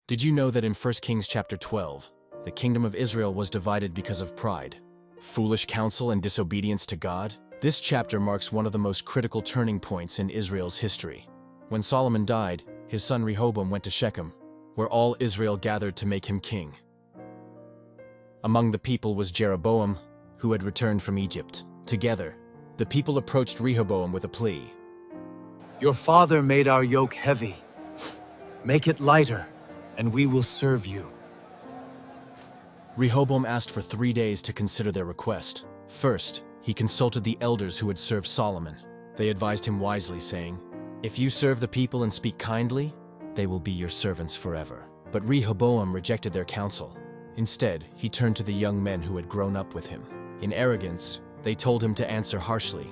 Did you know that in 1 Kings chapter 12, the kingdom of Israel was divided because of pride, foolish counsel, and disobedience to God? This chapter marks one of the most critical turning points in Israel's history. When Solomon died, his son Rehoboam went to Shechem, where all Israel gathered to make him king. Among the people was Jeroboam, who had returned from Egypt. Together, the people approached Rehoboam with a plea. Your father made our yoke heavy. Make it lighter, and we will serve you. Rehoboam asked for 3 days to consider their request. First, he consulted the elders who had served Solomon. They advised him wisely, saying, "If you serve the people and speak kindly, they will be your servants forever." But Rehoboam rejected their counsel. Instead, he turned to the young men who had grown up with him. In arrogance, they told him to answer harshly.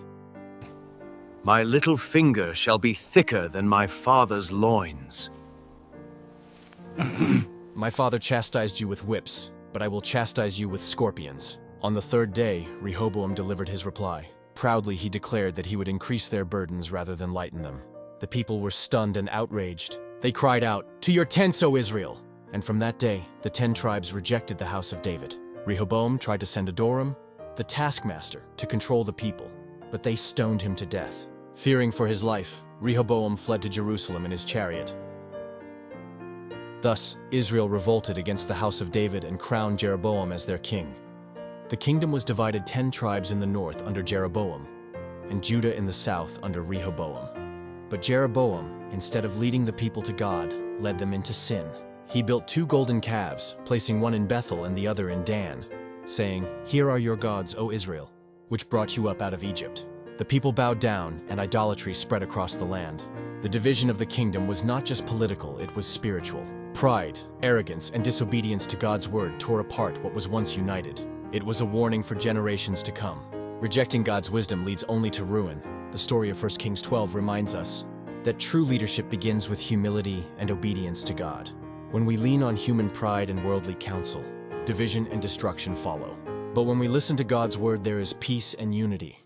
My little finger shall be thicker than my father's loins. My father chastised you with whips, but I will chastise you with scorpions. On the third day, Rehoboam delivered his reply. Proudly, he declared that he would increase their burdens rather than lighten them. The people were stunned and outraged. They cried out, "To your tents, O Israel!" And from that day, the 10 tribes rejected the house of David. Rehoboam tried to send Adoram, the taskmaster, to control the people, but they stoned him to death. Fearing for his life, Rehoboam fled to Jerusalem in his chariot. Thus, Israel revolted against the house of David and crowned Jeroboam as their king. The kingdom was divided 10 tribes in the north under Jeroboam, and Judah in the south under Rehoboam. But Jeroboam, instead of leading the people to God, led them into sin. He built 2 golden calves, placing one in Bethel and the other in Dan, saying, "Here are your gods, O Israel, which brought you up out of Egypt." The people bowed down, and idolatry spread across the land. The division of the kingdom was not just political, it was spiritual. Pride, arrogance, and disobedience to God's word tore apart what was once united. It was a warning for generations to come. Rejecting God's wisdom leads only to ruin. The story of 1 Kings 12 reminds us that true leadership begins with humility and obedience to God. When we lean on human pride and worldly counsel, division and destruction follow. But when we listen to God's word, there is peace and unity.